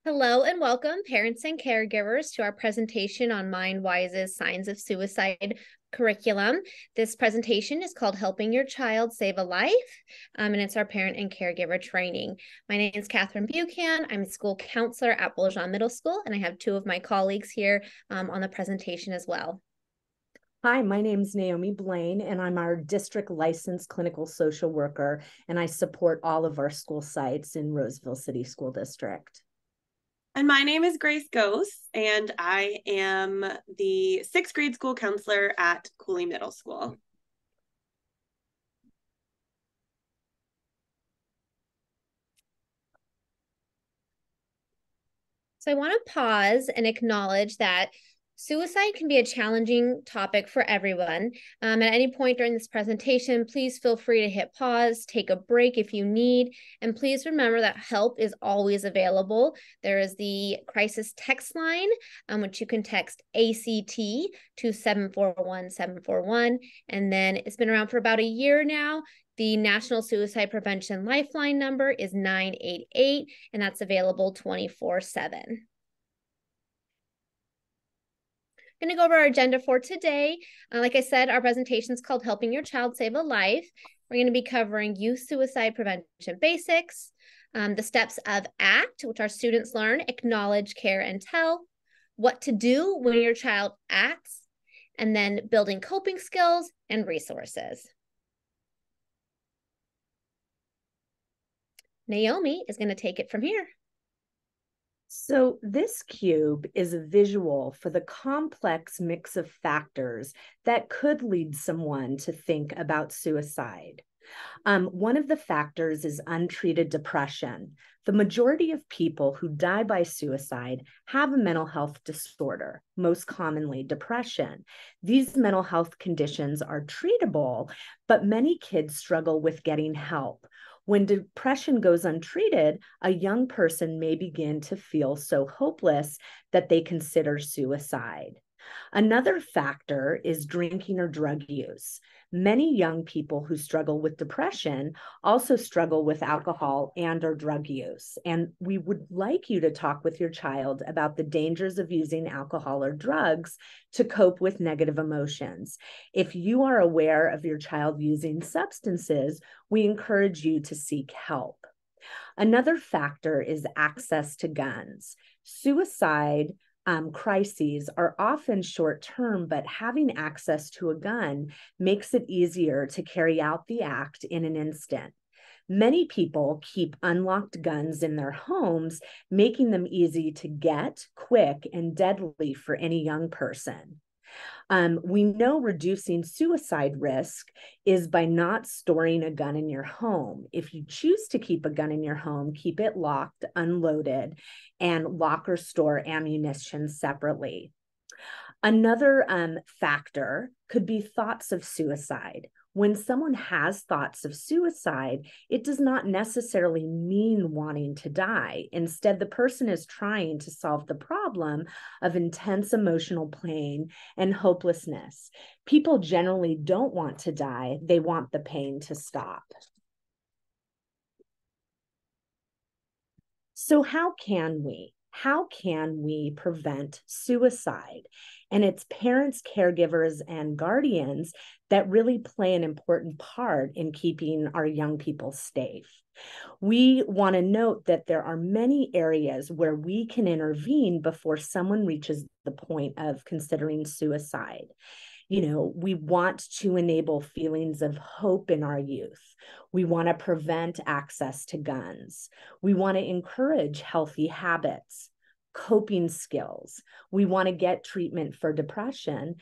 Hello and welcome, parents and caregivers, to our presentation on MindWise's Signs of Suicide curriculum. This presentation is called Helping Your Child Save a Life, and it's our parent and caregiver training. My name is Catherine Buchan. I'm a school counselor at Beaujean Middle School, and I have two of my colleagues here on the presentation as well. Hi, my name is Naomi Blaine, and I'm our district licensed clinical social worker, and I support all of our school sites in Roseville City School District. And my name is Grace Gose, and I am the sixth grade school counselor at Cooley Middle School. So I want to pause and acknowledge that suicide can be a challenging topic for everyone. At any point during this presentation, please feel free to hit pause, take a break if you need, and please remember that help is always available. There is the crisis text line, which you can text ACT to 741-741, and then it's been around for about a year now. The National Suicide Prevention Lifeline number is 988, and that's available 24/7. Going to go over our agenda for today. Like I said, our presentation is called Helping Your Child Save a Life. We're going to be covering youth suicide prevention basics, the steps of ACT, which our students learn: acknowledge, care, and tell, what to do when your child acts, and then building coping skills and resources. Naomi is going to take it from here. So this cube is a visual for the complex mix of factors that could lead someone to think about suicide. One of the factors is untreated depression. The majority of people who die by suicide have a mental health disorder, most commonly depression. These mental health conditions are treatable, but many kids struggle with getting help. When depression goes untreated, a young person may begin to feel so hopeless that they consider suicide. Another factor is drinking or drug use. Many young people who struggle with depression also struggle with alcohol and or drug use. And we would like you to talk with your child about the dangers of using alcohol or drugs to cope with negative emotions. If you are aware of your child using substances, we encourage you to seek help. Another factor is access to guns. Suicide crises are often short-term, but having access to a gun makes it easier to carry out the act in an instant. Many people keep unlocked guns in their homes, making them easy to get, quick, and deadly for any young person. We know reducing suicide risk is by not storing a gun in your home. If you choose to keep a gun in your home, keep it locked, unloaded, and lock or store ammunition separately. Another factor could be thoughts of suicide. When someone has thoughts of suicide, it does not necessarily mean wanting to die. Instead, the person is trying to solve the problem of intense emotional pain and hopelessness. People generally don't want to die. They want the pain to stop. So how can we? How can we prevent suicide? And it's parents, caregivers, and guardians that really play an important part in keeping our young people safe. We want to note that there are many areas where we can intervene before someone reaches the point of considering suicide. We want to enable feelings of hope in our youth. We want to prevent access to guns. We want to encourage healthy habits, coping skills. We want to get treatment for depression,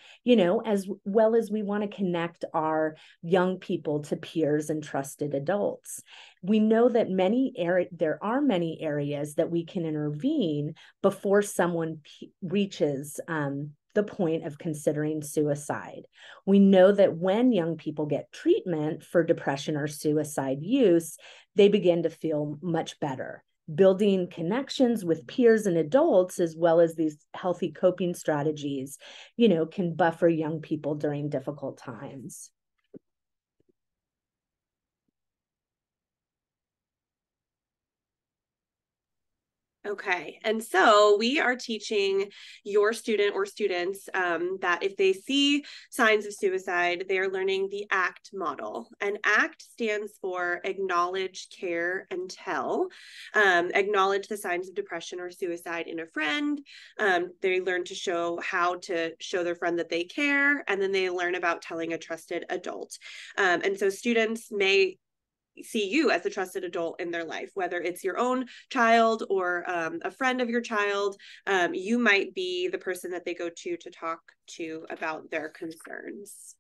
as well as we want to connect our young people to peers and trusted adults. We know that there are many areas that we can intervene before someone reaches the point of considering suicide. We know that when young people get treatment for depression or suicide use, they begin to feel much better. Building connections with peers and adults, as well as these healthy coping strategies, can buffer young people during difficult times. Okay, and so we are teaching your student or students that if they see signs of suicide, they are learning the ACT model. And ACT stands for acknowledge, care, and tell. Acknowledge the signs of depression or suicide in a friend. They learn to show how to show their friend that they care, and then they learn about telling a trusted adult. And so students may see you as a trusted adult in their life, whether it's your own child or a friend of your child. You might be the person that they go to talk to about their concerns.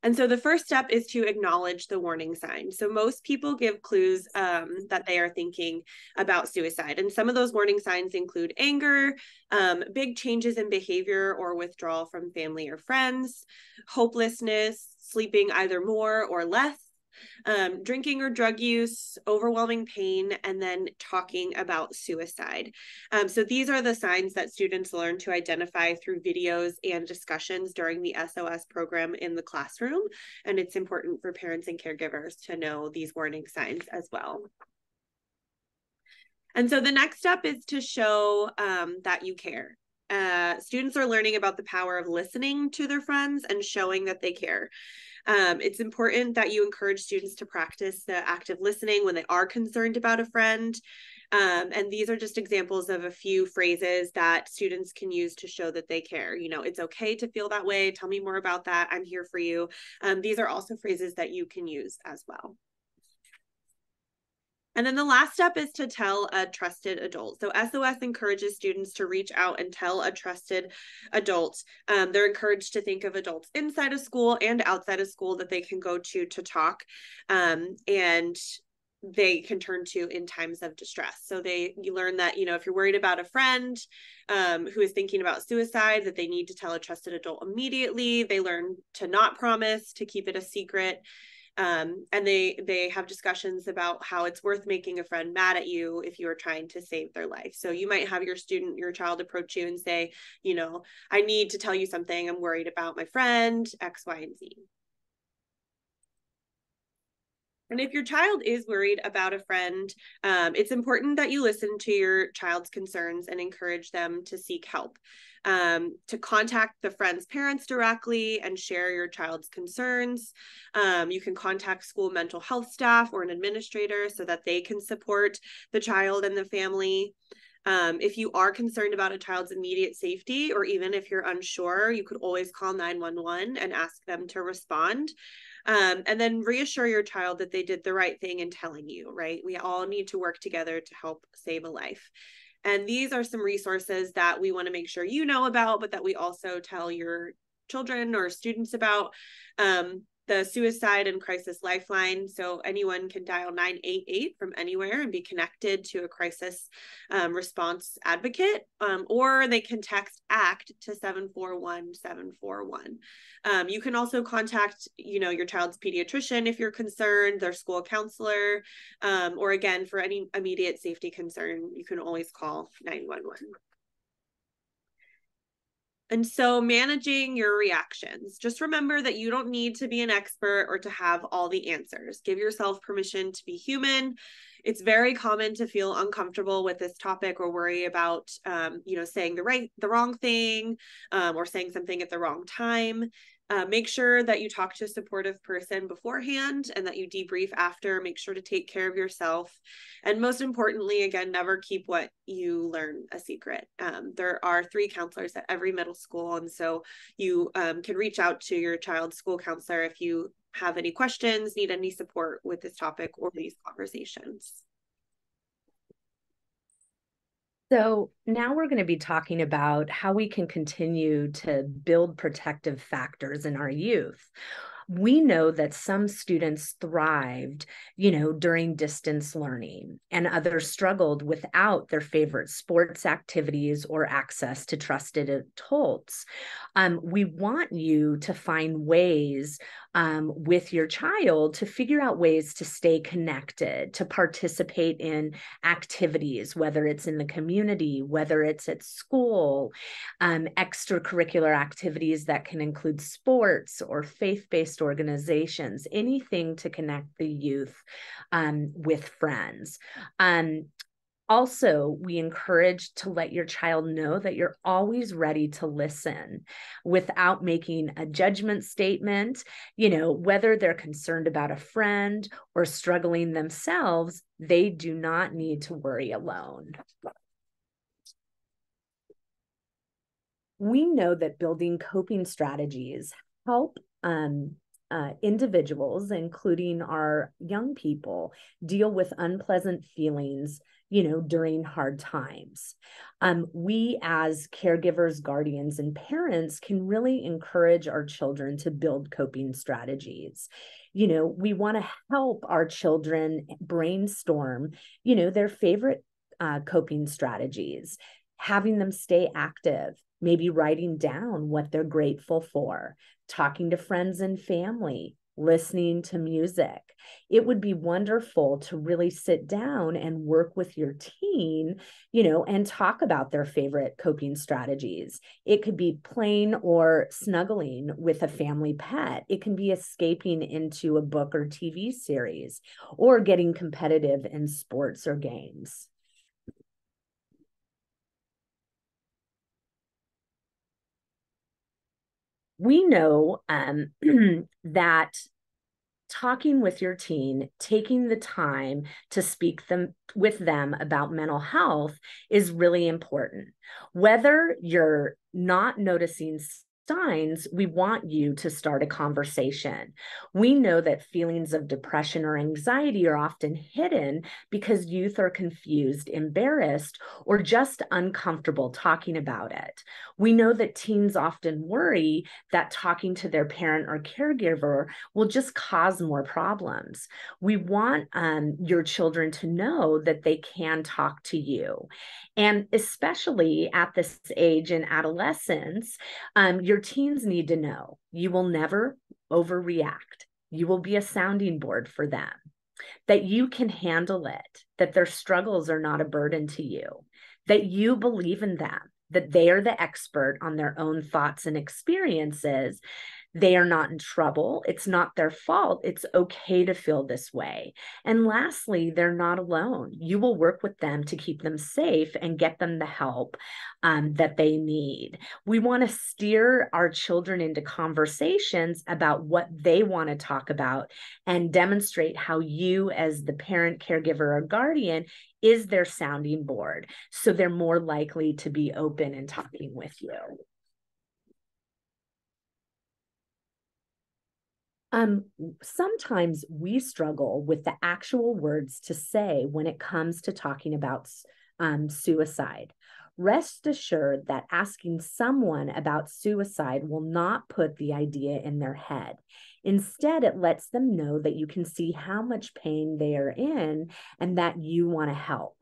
And so the first step is to acknowledge the warning signs. So most people give clues that they are thinking about suicide. And some of those warning signs include anger, big changes in behavior or withdrawal from family or friends, hopelessness, sleeping either more or less, drinking or drug use, overwhelming pain, and then talking about suicide. So these are the signs that students learn to identify through videos and discussions during the SOS program in the classroom. And it's important for parents and caregivers to know these warning signs as well. And so the next step is to show that you care. Students are learning about the power of listening to their friends and showing that they care. It's important that you encourage students to practice the active listening when they are concerned about a friend. And these are just examples of a few phrases that students can use to show that they care. You know, it's okay to feel that way. Tell me more about that. I'm here for you. These are also phrases that you can use as well. And then the last step is to tell a trusted adult. So SOS encourages students to reach out and tell a trusted adult. They're encouraged to think of adults inside of school and outside of school that they can go to talk, and they can turn to in times of distress. So you learn that, you know, if you're worried about a friend who is thinking about suicide, that they need to tell a trusted adult immediately. They learn to not promise, to keep it a secret. And they have discussions about how it's worth making a friend mad at you if you are trying to save their life. So you might have your child approach you and say, you know, I need to tell you something. I'm worried about my friend, X, Y, and Z. And if your child is worried about a friend, it's important that you listen to your child's concerns and encourage them to seek help, to contact the friend's parents directly and share your child's concerns. You can contact school mental health staff or an administrator so that they can support the child and the family. If you are concerned about a child's immediate safety, or even if you're unsure, you could always call 911 and ask them to respond. And then reassure your child that they did the right thing in telling you, right? We all need to work together to help save a life. And these are some resources that we want to make sure you know about, but that we also tell your children or students about. The Suicide and Crisis Lifeline. So anyone can dial 988 from anywhere and be connected to a crisis response advocate, or they can text ACT to 741-741. You can also contact, you know, your child's pediatrician if you're concerned, their school counselor, or again, for any immediate safety concern, you can always call 911. And so managing your reactions, just remember that you don't need to be an expert or to have all the answers. Give yourself permission to be human. It's very common to feel uncomfortable with this topic or worry about, you know, saying the wrong thing, or saying something at the wrong time. Make sure that you talk to a supportive person beforehand and that you debrief after. Make sure to take care of yourself. And most importantly, again, never keep what you learn a secret. There are 3 counselors at every middle school. And so you can reach out to your child's school counselor if you have any questions, need any support with this topic or these conversations. So now we're going to be talking about how we can continue to build protective factors in our youth. We know that some students thrived, you know, during distance learning, and others struggled without their favorite sports activities or access to trusted adults. We want you to find ways with your child to figure out ways to stay connected, to participate in activities, whether it's in the community, whether it's at school, extracurricular activities that can include sports or faith-based organizations, anything to connect the youth with friends. Also, we encourage to let your child know that you're always ready to listen without making a judgment statement. Whether they're concerned about a friend or struggling themselves, they do not need to worry alone. We know that building coping strategies help individuals, including our young people, deal with unpleasant feelings, during hard times. We as caregivers, guardians, and parents can really encourage our children to build coping strategies. We want to help our children brainstorm, their favorite coping strategies, having them stay active, maybe writing down what they're grateful for, talking to friends and family, listening to music. It would be wonderful to really sit down and work with your teen, and talk about their favorite coping strategies. It could be playing or snuggling with a family pet. It can be escaping into a book or TV series, or getting competitive in sports or games. We know that talking with your teen, taking the time to speak with them about mental health is really important. Whether you're not noticing signs, we want you to start a conversation. We know that feelings of depression or anxiety are often hidden because youth are confused, embarrassed, or just uncomfortable talking about it. We know that teens often worry that talking to their parent or caregiver will just cause more problems. We want your children to know that they can talk to you. And especially at this age in adolescence, your teens need to know you will never overreact. You will be a sounding board for them, that you can handle it, that their struggles are not a burden to you, that you believe in them, that they are the expert on their own thoughts and experiences. They are not in trouble. It's not their fault. It's okay to feel this way. And lastly, they're not alone. You will work with them to keep them safe and get them the help that they need. We want to steer our children into conversations about what they want to talk about and demonstrate how you, as the parent, caregiver, or guardian, is their sounding board. So they're more likely to be open and talking with you. Sometimes we struggle with the actual words to say when it comes to talking about suicide. Rest assured that asking someone about suicide will not put the idea in their head. Instead, it lets them know that you can see how much pain they are in and that you want to help.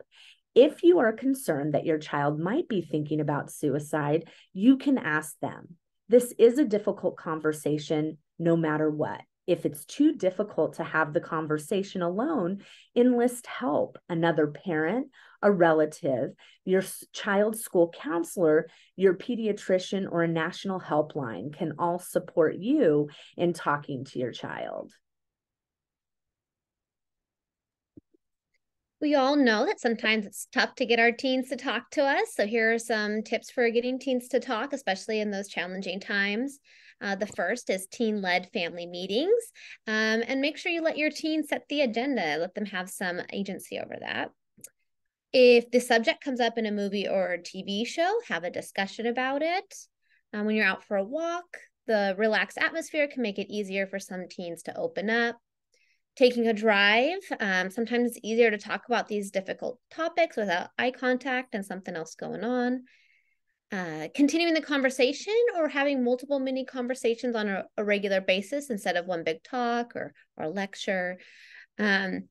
If you are concerned that your child might be thinking about suicide, you can ask them. This is a difficult conversation no matter what. If it's too difficult to have the conversation alone, enlist help. Another parent, a relative, your child's school counselor, your pediatrician, or a national helpline can all support you in talking to your child. We all know that sometimes it's tough to get our teens to talk to us. So here are some tips for getting teens to talk, especially in those challenging times. The first is teen-led family meetings, and make sure you let your teen set the agenda. Let them have some agency over that. If the subject comes up in a movie or a TV show, have a discussion about it. When you're out for a walk, the relaxed atmosphere can make it easier for some teens to open up. Taking a drive, sometimes it's easier to talk about these difficult topics without eye contact and something else going on. Continuing the conversation or having multiple mini conversations on a regular basis instead of one big talk or lecture. And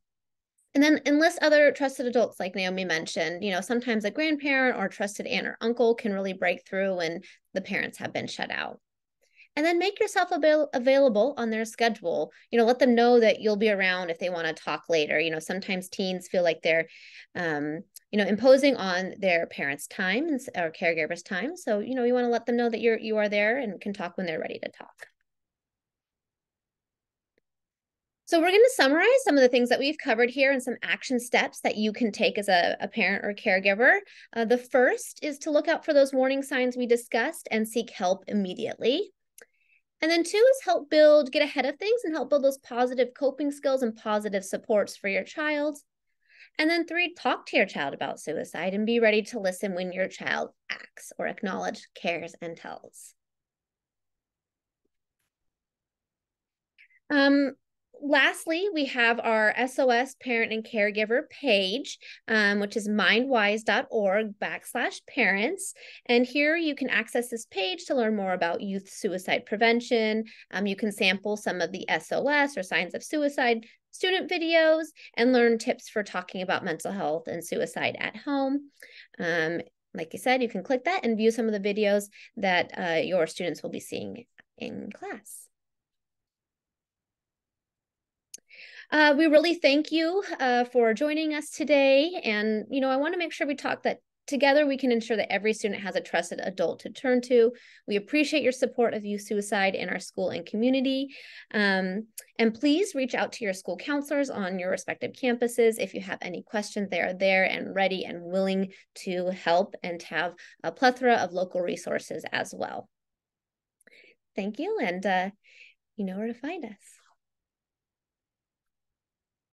then enlist other trusted adults, like Naomi mentioned. Sometimes a grandparent or trusted aunt or uncle can really break through when the parents have been shut out. And then make yourself available on their schedule. Let them know that you'll be around if they want to talk later. Sometimes teens feel like they're, imposing on their parents' time or caregivers' time. So, you want to let them know that you are there and can talk when they're ready to talk. So we're going to summarize some of the things that we've covered here and some action steps that you can take as a parent or caregiver. The first is to look out for those warning signs we discussed and seek help immediately. And then 2 is get ahead of things and help build those positive coping skills and positive supports for your child. And then 3, talk to your child about suicide and be ready to listen when your child acts or acknowledge, cares, and tells. Lastly, we have our SOS parent and caregiver page, which is mindwise.org/parents. And here you can access this page to learn more about youth suicide prevention. You can sample some of the SOS or signs of suicide student videos and learn tips for talking about mental health and suicide at home. Like I said, you can click that and view some of the videos that your students will be seeing in class. We really thank you for joining us today. And, I want to make sure we talk that together we can ensure that every student has a trusted adult to turn to. We appreciate your support of youth suicide in our school and community. And please reach out to your school counselors on your respective campuses. If you have any questions, they are there and ready and willing to help and have a plethora of local resources as well. Thank you. And you know where to find us.